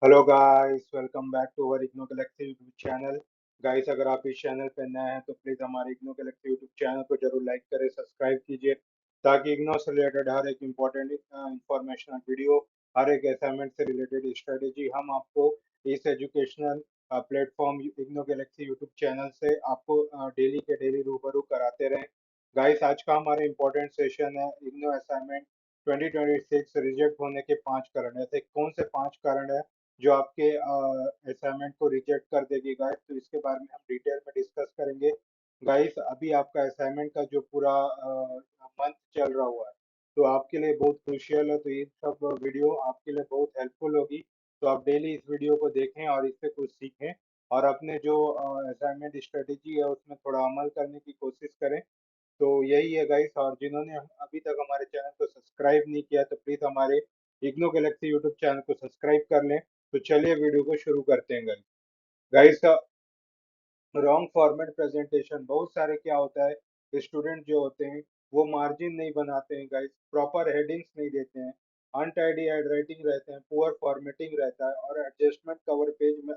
Hello guys, welcome back to our IGNOU galaxy YouTube channel. Guys, अगर आप इस channel पे नए हैं तो प्लीज़ हमारे इग्नो गैलेक्सी यूट्यूब चैनल को जरूर लाइक करें, सब्सक्राइब कीजिए ताकि इग्नो से रिलेटेड हर एक इम्पोर्टेंट इंफॉर्मेशन वीडियो, हर एक असाइनमेंट से रिलेटेड स्ट्रेटेजी हम आपको इस educational platform IGNOU galaxy YouTube channel से आपको डेली के डेली रूबरू कराते रहें। गाइस, आज का हमारा इम्पोर्टेंट सेशन है इग्नो असाइनमेंट 2026 रिजेक्ट होने के 5 कारण। ऐसे कौन से 5 कारण है जो आपके असाइनमेंट को रिजेक्ट कर देगी गाइस? तो इसके बारे में हम डिटेल में डिस्कस करेंगे। गाइस, अभी आपका असाइनमेंट का जो पूरा मंथ चल रहा हुआ है तो आपके लिए बहुत क्रूशियल है, तो ये सब वीडियो आपके लिए बहुत हेल्पफुल होगी। तो आप डेली इस वीडियो को देखें और इससे कुछ सीखें और अपने जो असाइनमेंट स्ट्रेटेजी है उसमें थोड़ा अमल करने की कोशिश करें। तो यही है गाइस, और जिन्होंने अभी तक हमारे चैनल को सब्सक्राइब नहीं किया तो प्लीज हमारे इग्नो गैलेक्सी यूट्यूब चैनल को सब्सक्राइब कर लें। तो चलिए वीडियो को शुरू करते हैं guys. Guys, wrong format presentation बहुत सारे क्या होता है, स्टूडेंट जो होते हैं वो मार्जिन नहीं बनाते हैं गाइस, प्रॉपर हेडिंग्स नहीं देते हैं, अनटाइडी राइटिंग रहते हैं, पुअर फॉर्मेटिंग रहता है और एडजस्टमेंट कवर पेज में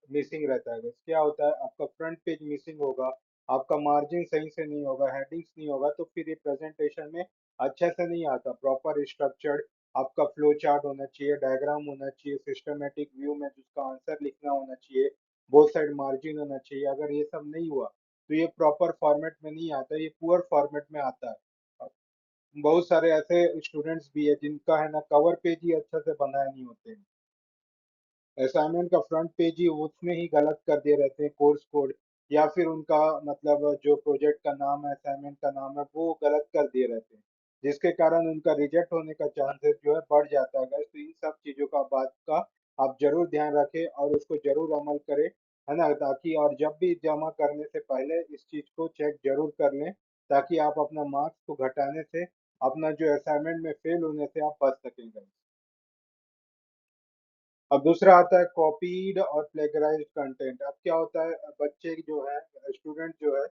मिसिंग रहता है गाइस। क्या होता है, आपका फ्रंट पेज मिसिंग होगा, आपका मार्जिन सही से नहीं होगा, हेडिंग्स नहीं होगा, तो फिर ये प्रेजेंटेशन में अच्छे से नहीं आता। प्रॉपर स्ट्रक्चर्ड आपका फ्लो चार्ट होना चाहिए, डायग्राम होना चाहिए, सिस्टमेटिक व्यू में जिसका आंसर लिखना होना चाहिए, बोथ साइड मार्जिन होना चाहिए। अगर ये सब नहीं हुआ तो ये प्रॉपर फॉर्मेट में नहीं आता, ये पुअर फॉर्मेट में आता है। बहुत सारे ऐसे स्टूडेंट्स भी है जिनका है ना कवर पेज ही अच्छे से बनाए नहीं होते हैं, असाइनमेंट का फ्रंट पेज ही उसमें ही गलत कर दिए रहते हैं, कोर्स कोड या फिर उनका मतलब जो प्रोजेक्ट का नाम है, असाइनमेंट का नाम है, वो गलत कर दिए रहते हैं, जिसके कारण उनका रिजेक्ट होने का चांसेस जो है बढ़ जाता है guys। तो इन सब चीजों का बात का आप जरूर ध्यान रखें और उसको जरूर अमल करें, है ना, ताकि और जब भी जमा करने से पहले इस चीज को चेक जरूर कर लें ताकि आप अपना मार्क्स को घटाने से, अपना जो असाइनमेंट में फेल होने से आप बच सकेंगे। अब दूसरा आता है कॉपीड और प्लेगराइज्ड कंटेंट। अब क्या होता है, बच्चे जो है, स्टूडेंट जो है,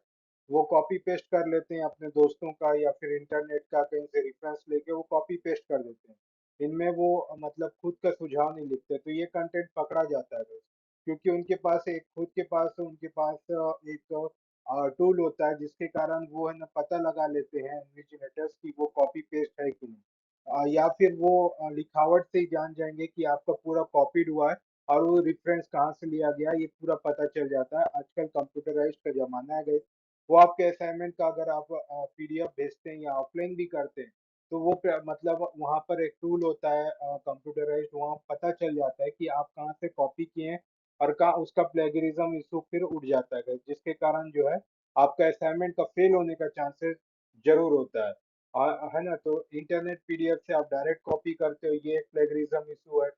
वो कॉपी पेस्ट कर लेते हैं अपने दोस्तों का या फिर इंटरनेट का कहीं से रेफरेंस लेके वो कॉपी पेस्ट कर देते हैं। इनमें वो मतलब खुद का सुझाव नहीं लिखते, तो ये कंटेंट पकड़ा जाता है क्योंकि उनके पास एक खुद के पास उनके पास एक टूल होता है जिसके कारण वो है ना पता लगा लेते हैं इन्विजिलेटर्स की वो कॉपी पेस्ट है कि नहीं। या फिर वो लिखावट से ही जान जाएंगे कि आपका पूरा कॉपीड हुआ है और वो रेफरेंस कहाँ से लिया गया, ये पूरा पता चल जाता है। आजकल कंप्यूटराइज्ड का जमाना है गई। वो आपके असाइनमेंट का अगर आप पीडीएफ भेजते हैं या ऑफलाइन भी करते हैं तो वो मतलब वहाँ पर एक टूल होता है कंप्यूटराइज्ड, वहाँ पता चल जाता है कि आप कहाँ से कॉपी किए हैं और कहाँ उसका प्लेगरिज्म इशू फिर उठ जाता है जिसके कारण जो है आपका असाइनमेंट का फेल होने का चांसेस जरूर होता है। है ना, तो इंटरनेट पीडीएफ से आप डायरेक्ट कॉपी करते हो, ये प्लेगरिज्म इशू है।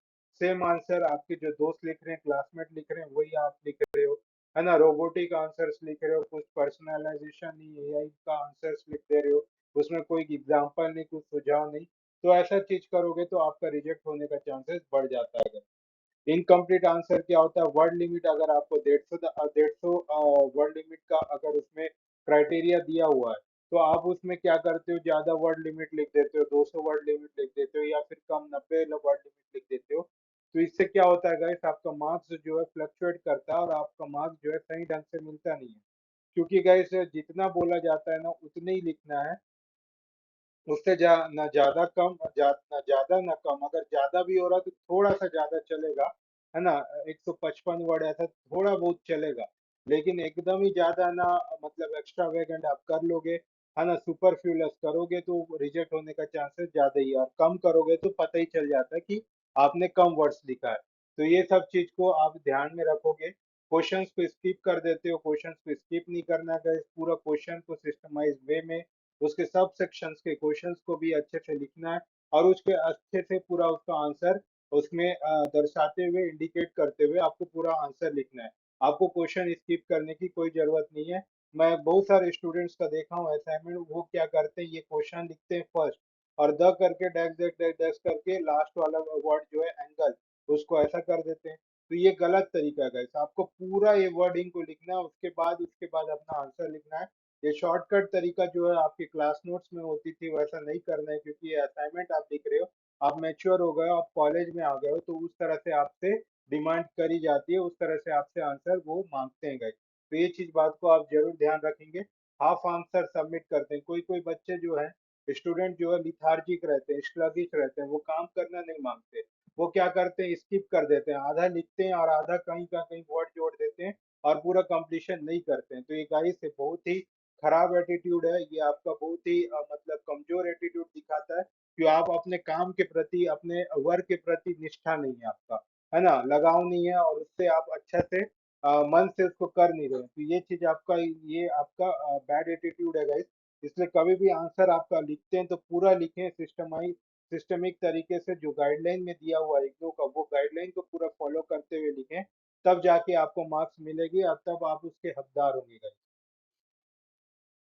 सेम आंसर आपके जो दोस्त लिख रहे हैं, क्लासमेट लिख रहे हैं, वही आप लिख रहे हो, है ना, रोबोटिक आंसर्स लिख रहे हो, कुछ पर्सनलाइजेशन नहीं, एआई का आंसर्स लिख दे रहे हो, उसमें कोई एग्जांपल नहीं, कुछ सुझाव नहीं। तो ऐसा चीज करोगे तो आपका रिजेक्ट होने का चांसेस बढ़ जाता है। इनकम्प्लीट आंसर क्या होता है, वर्ड लिमिट अगर आपको 150 वर्ड लिमिट का अगर उसमें क्राइटेरिया दिया हुआ है तो आप उसमें क्या करते हो, ज्यादा वर्ड लिमिट लिख देते हो, 200 वर्ड लिमिट लिख देते हो या फिर कम 90 वर्ड लिमिट लिख देते हो। तो इससे क्या होता है गाइस, आपका मार्क्स जो है फ्लक्चुएट करता है और आपका मार्क्स जो है सही ढंग से मिलता नहीं है। क्योंकि गाइस जितना बोला जाता है ना उतने ही लिखना है, उससे ना ज्यादा कम, ना ज्यादा ना कम। अगर ज्यादा भी हो रहा तो थोड़ा सा ज्यादा चलेगा, है ना, 155 वर्ड ऐसा थोड़ा बहुत चलेगा, लेकिन एकदम ही ज्यादा ना, मतलब एक्स्ट्रा वेगेंट आप कर लोगे, है ना, सुपरफ्लूअस करोगे तो रिजेक्ट होने का चांसेस ज्यादा ही है, और कम करोगे तो पता ही चल जाता है कि आपने कम वर्ड्स लिखा है। तो ये सब चीज को आप ध्यान में रखोगे। क्वेश्चंस को स्किप कर देते हो, क्वेश्चंस को स्किप नहीं करना है, पूरा क्वेश्चन को सिस्टमाइज वे में उसके सब सेक्शंस के क्वेश्चंस को भी अच्छे से लिखना है और उसके अच्छे से पूरा उसका आंसर उसमें दर्शाते हुए, इंडिकेट करते हुए आपको पूरा आंसर लिखना है। आपको क्वेश्चन स्किप करने की कोई जरूरत नहीं है। मैं बहुत सारे स्टूडेंट्स का देखा हूँ असाइनमेंट, वो क्या करते हैं, ये क्वेश्चन लिखते हैं फर्स्ट और द करके डैश डैश डैश डैश करके लास्ट वाला वर्ड जो है एंगल, उसको ऐसा कर देते हैं। तो ये गलत तरीका है guys। आपको पूरा ये वर्डिंग को लिखना है, उसके बाद अपना आंसर लिखना है। ये शॉर्टकट तरीका जो है आपके क्लास नोट्स में होती थी वैसा नहीं करना है, क्योंकि ये असाइनमेंट आप लिख रहे हो आप मैच्योर हो गए हो, आप कॉलेज में आ गए हो, तो उस तरह से आपसे डिमांड करी जाती है, उस तरह से आपसे आंसर वो मांगते हैं गाइस। तो ये चीज बात को आप जरूर ध्यान रखेंगे। हाफ आंसर सबमिट करते हैं, कोई कोई बच्चे जो है, स्टूडेंट जो है लिथार्जिक रहते हैं, स्लगिश रहते हैं, वो काम करना नहीं मांगते। वो क्या करते हैं, स्किप कर देते हैं, आधा लिखते हैं और आधा कहीं का कहीं वर्ड जोड़ देते हैं और पूरा कंप्लीशन नहीं करते हैं। तो ये गाइस से बहुत ही खराब एटीट्यूड है, ये आपका बहुत ही मतलब कमजोर एटीट्यूड दिखाता है कि आप अपने काम के प्रति, अपने वर्क के प्रति निष्ठा नहीं है आपका, है ना, लगाव नहीं है, और उससे आप अच्छा से मन से उसको कर नहीं रहे। तो ये चीज आपका, ये आपका बैड एटीट्यूड है गाइस। इसलिए कभी भी आंसर आपका लिखते हैं तो पूरा लिखें, सिस्टमिक तरीके से, जो गाइडलाइन में दिया हुआ है इग्नू का, वो गाइडलाइन को पूरा फॉलो करते हुए लिखें, तब जाके आपको मार्क्स मिलेगी और तब आप उसके हकदार होंगे guys।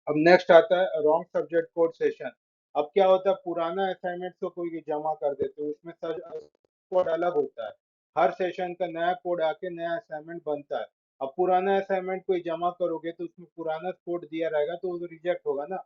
अब नेक्स्ट आता है रॉन्ग सब्जेक्ट कोड सेशन। अब क्या होता है, पुराना असाइनमेंट तो कोई भी जमा कर देते हैं, उसमें सर कोड अलग होता है, हर सेशन का नया कोड आके नया असाइनमेंट बनता है। अब पुराना असाइनमेंट कोई जमा करोगे तो उसमें पुराना कोड दिया रहेगा तो वो रिजेक्ट होगा ना।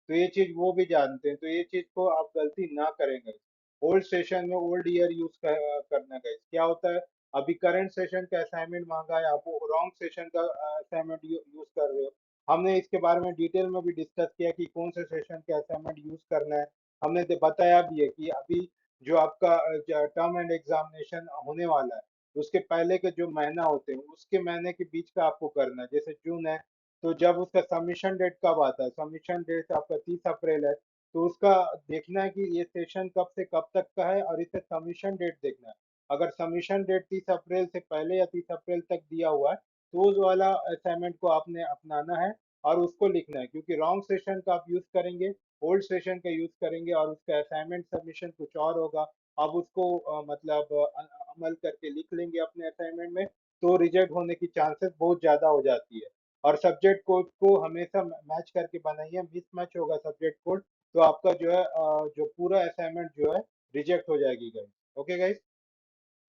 तो ये चीज वो भी जानते हैं, तो ये चीज को आप गलती ना करेंगे। ओल्ड सेशन में ओल्ड ईयर यूज करना गाइस। क्या होता है, अभी करंट सेशन का असाइनमेंट मांगा है, आप रॉन्ग सेशन का असाइनमेंट यूज कर रहे हो। हमने इसके बारे में डिटेल में भी डिस्कस किया कि कौन से सेशन के असाइनमेंट यूज करना है। हमने बताया भी है कि अभी जो आपका टर्म एंड एग्जामिनेशन होने वाला है, उसके पहले के जो महीना होते हैं, उसके महीने के बीच का आपको करना है। जैसे जून है, तो जब उसका सबमिशन डेट कब आता है, सबमिशन डेट आपका 30 अप्रैल है, तो उसका देखना है कि ये सेशन कब से कब तक का है, और इसे सबमिशन डेट देखना है। अगर सबमिशन डेट 30 अप्रैल से पहले या 30 अप्रैल तक दिया हुआ है, तो उस वाला असाइनमेंट को आपने अपनाना है और उसको लिखना है, क्योंकि रॉन्ग सेशन का आप यूज करेंगे, ओल्ड सेशन का यूज करेंगे और उसका असाइनमेंट सबमिशन कुछ और होगा। आप उसको मतलब अमल करके लिख लेंगे अपने असाइनमेंट में, तो रिजेक्ट होने की चांसेस बहुत ज्यादा हो जाती है। और सब्जेक्ट कोड को हमेशा मैच करके बनाइए, मिस मैच होगा सब्जेक्ट कोड तो आपका जो है जो पूरा असाइनमेंट जो है रिजेक्ट हो जाएगी गाइस। Okay guys.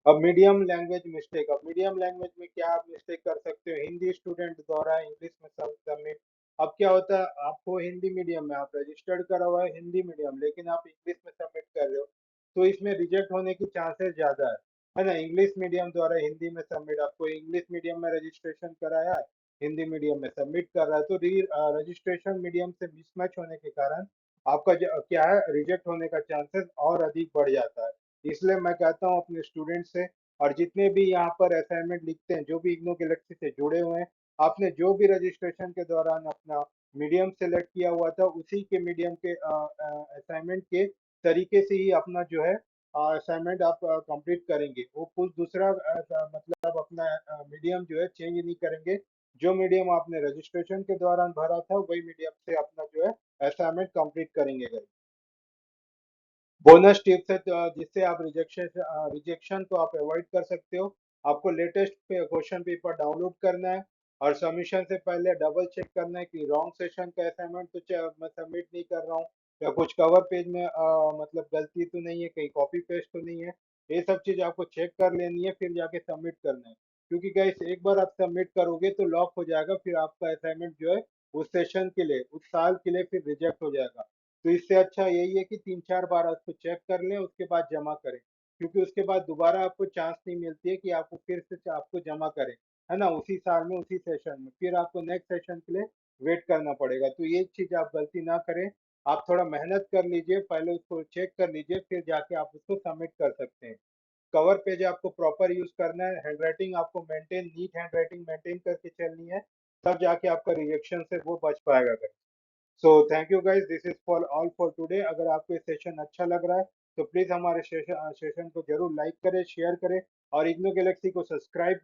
अब मीडियम लैंग्वेज मिस्टेक, अब मीडियम लैंग्वेज में क्या आप मिस्टेक कर सकते हो, हिंदी स्टूडेंट द्वारा इंग्लिश में सबमिट। अब क्या होता है, आपको हिंदी मीडियम में आप रजिस्टर्ड करा हुआ है हिंदी मीडियम, लेकिन आप इंग्लिश में सबमिट कर रहे हो, तो इसमें रिजेक्ट होने की चांसेस ज्यादा है ना। इंग्लिश मीडियम द्वारा हिंदी में सबमिट, आपको इंग्लिश मीडियम में रजिस्ट्रेशन कराया है, हिंदी मीडियम में सबमिट कर रहा है, तो रजिस्ट्रेशन मीडियम से मिसमैच होने के कारण आपका क्या है, रिजेक्ट होने का चांसेस और अधिक बढ़ जाता है। इसलिए मैं कहता हूँ अपने स्टूडेंट से, और जितने भी यहाँ पर असाइनमेंट लिखते हैं, जो भी इग्नू गैलेक्सी से जुड़े हुए हैं, आपने जो भी रजिस्ट्रेशन के दौरान अपना मीडियम सेलेक्ट किया हुआ था, उसी के मीडियम के असाइनमेंट के तरीके से ही अपना जो है असाइनमेंट आप कंप्लीट करेंगे। वो कुछ दूसरा मतलब अपना मीडियम जो है चेंज नहीं करेंगे। जो मीडियम आपने रजिस्ट्रेशन के दौरान भरा था, वही मीडियम से अपना जो है असाइनमेंट कंप्लीट करेंगे। बोनस टिप्स है जिससे आप रिजेक्शन को आप अवॉइड कर सकते हो। आपको लेटेस्ट क्वेश्चन पेपर डाउनलोड करना है और सबमिशन से पहले डबल चेक करना है कि रॉन्ग सेशन का असाइनमेंट तो मैं सबमिट नहीं कर रहा हूँ, या कुछ कवर पेज में मतलब गलती तो नहीं है, कहीं कॉपी पेस्ट तो नहीं है। ये सब चीज आपको चेक कर लेनी है, फिर जाके सबमिट करना है। क्योंकि गाइस एक बार आप सबमिट करोगे तो लॉक हो जाएगा, फिर आपका असाइनमेंट जो है उस सेशन के लिए, उस साल के लिए फिर रिजेक्ट हो जाएगा। तो इससे अच्छा यही है कि 3-4 बार उसको चेक कर लें, उसके बाद जमा करें, क्योंकि उसके बाद दोबारा आपको चांस नहीं मिलती है कि आपको फिर से आपको जमा करें, है ना, उसी साल में उसी सेशन में, फिर आपको नेक्स्ट सेशन के लिए वेट करना पड़ेगा। तो ये चीज आप गलती ना करें। आप थोड़ा मेहनत कर लीजिए, पहले उसको चेक कर लीजिए, फिर जाके आप उसको सबमिट कर सकते हैं। कवर पेज आपको प्रॉपर यूज करना है, हैंडराइटिंग आपको मेंटेन, नीट हैंडराइटिंग मेंटेन करके चलनी है, तब जाके आपका रिजेक्शन से वो बच पाएगा। So thank you guys, this is for all for today. अगर आपको ये सेशन अच्छा लग रहा है तो प्लीज हमारे सेशन को जरूर लाइक करें, शेयर करें, और इग्नू गैलेक्सी को सब्सक्राइब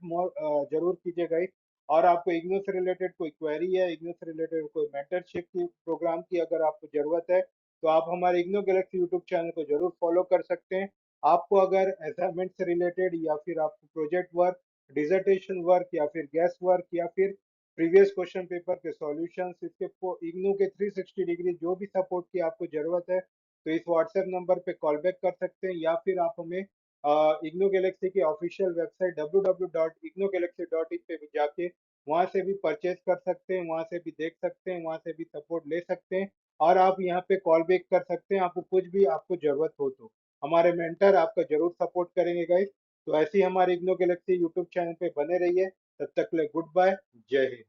जरूर कीजिए गाइस। और आपको इग्नू से रिलेटेड कोई क्वेरी है, इग्नू से रिलेटेड कोई मेंटरशिप की प्रोग्राम की अगर आपको जरूरत है, तो आप हमारे इग्नू गैलेक्सी यूट्यूब चैनल को जरूर फॉलो कर सकते हैं। आपको अगर असाइनमेंट से रिलेटेड, या फिर आपको प्रोजेक्ट वर्क, डिसर्टेशन वर्क, या फिर गैस वर्क, या फिर प्रीवियस क्वेश्चन पेपर के सॉल्यूशंस, इसके इग्नू के 360 डिग्री जो भी सपोर्ट की आपको जरूरत है, तो इस व्हाट्सएप नंबर पे कॉल बैक कर सकते हैं, या फिर आप हमें इग्नू गैलेक्सी की ऑफिशियल वेबसाइट www.ignogalaxy.in पे भी जाके वहां से भी परचेज कर सकते हैं, वहां से भी देख सकते हैं, वहां से भी सपोर्ट ले सकते हैं। और आप यहाँ पे कॉल बैक कर सकते हैं, आपको कुछ भी आपको जरूरत हो तो। हमारे मेंटर आपका जरूर सपोर्ट करेंगे गाइस। तो ऐसे ही हमारे इग्नो गैलेक्सी यूट्यूब चैनल पे बने रहिए। तब तक के लिए गुड बाय। जय हिंद।